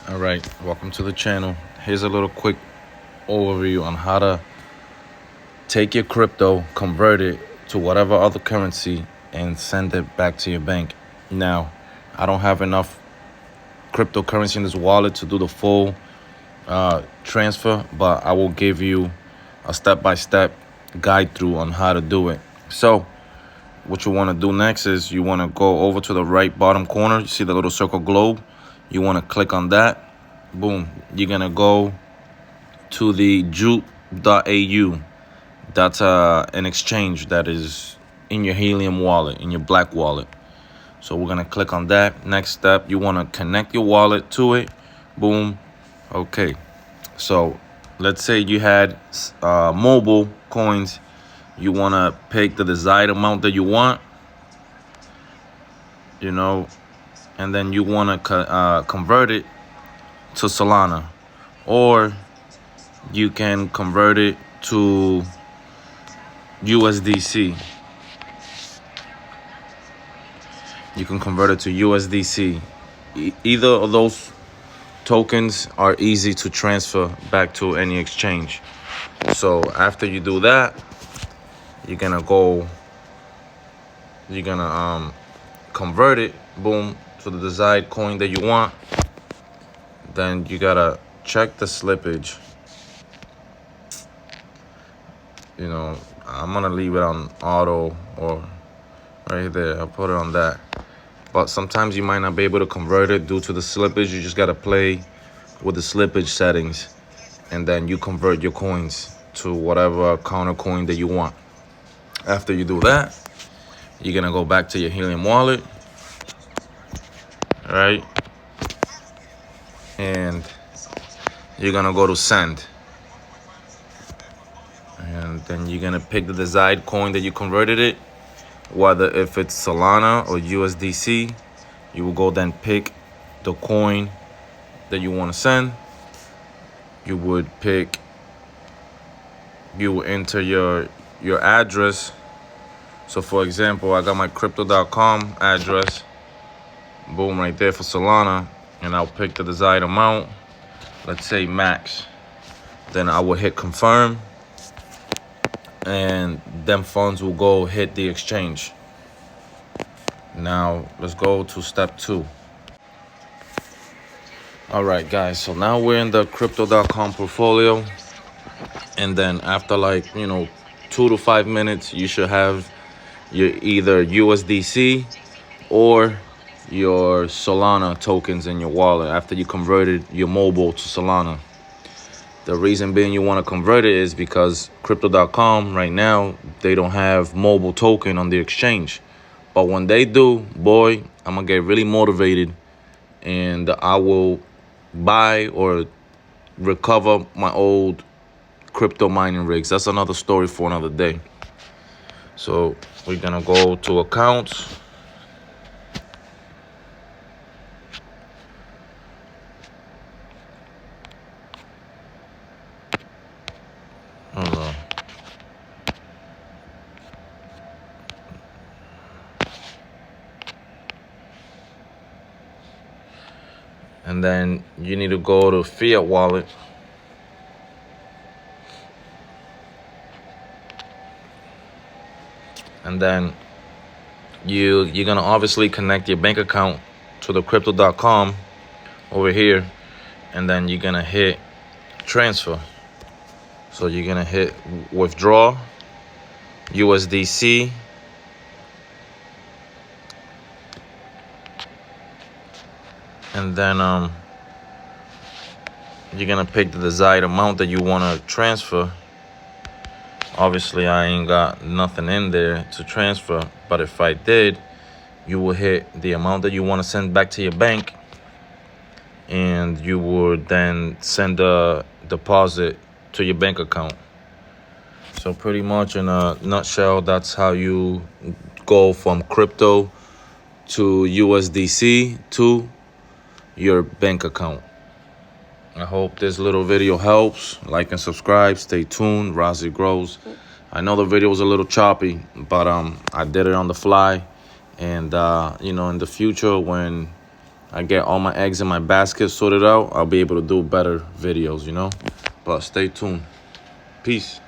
All right, welcome to the channel. Here's a little quick overview on how to take your crypto, convert it to whatever other currency, and send it back to your bank. Now, I don't have enough cryptocurrency in this wallet to do the full transfer, but I will give you a step-by-step guide through on how to do it. So, what you want to do next is you want to go over to the right bottom corner. You see the little circle globe? You want to click on that. Boom. You're going to go to the jute.au. That's an exchange that is in your Helium wallet, in your black wallet. So we're going to click on that. Next step, you want to connect your wallet to it. Boom. Okay. So let's say you had mobile coins. You want to pick the desired amount that you want, and then you want to convert it to Solana, or you can convert it to USDC. You can convert it to USDC. Either of those tokens are easy to transfer back to any exchange. So after you do that, you're gonna convert it, boom, to the desired coin that you want. Then you gotta check the slippage. I'm gonna leave it on auto or right there. I'll put it on that. But sometimes you might not be able to convert it due to the slippage. You just gotta play with the slippage settings, and then you convert your coins to whatever counter coin that you want. After you do that, you're gonna go back to your Helium wallet, right? And you're gonna go to send. And then you're gonna pick the desired coin that you converted it. Whether if it's Solana or USDC, you will go then pick the coin that you want to send. You will enter your address. So for example, I got my crypto.com address, boom, right there for Solana, and I'll pick the desired amount, let's say max. Then I will hit confirm, and them funds will go hit the exchange. Now let's go to step 2. All right, guys, so now we're in the crypto.com portfolio, and then after 2 to 5 minutes, you should have your either USDC or your Solana tokens in your wallet after you converted your mobile to Solana. The reason being you want to convert it is because crypto.com right now, they don't have mobile token on the exchange. But when they do, boy, I'm going to get really motivated, and I will buy or recover my old crypto mining rigs. That's another story for another day. So we're going to go to accounts. Hold on. And then you need to go to fiat wallet. And then you're going to obviously connect your bank account to the crypto.com over here. And then you're going to hit transfer. So you're going to hit withdraw USDC. And then you're going to pick the desired amount that you want to transfer. Obviously, I ain't got nothing in there to transfer. But if I did, you will hit the amount that you want to send back to your bank. And you would then send a deposit to your bank account. So pretty much in a nutshell, that's how you go from crypto to USDC to your bank account. I hope this little video helps. Like and subscribe. Stay tuned. Razziigrows. I know the video was a little choppy, but I did it on the fly. And in the future, when I get all my eggs in my basket sorted out, I'll be able to do better videos, you know? But stay tuned. Peace.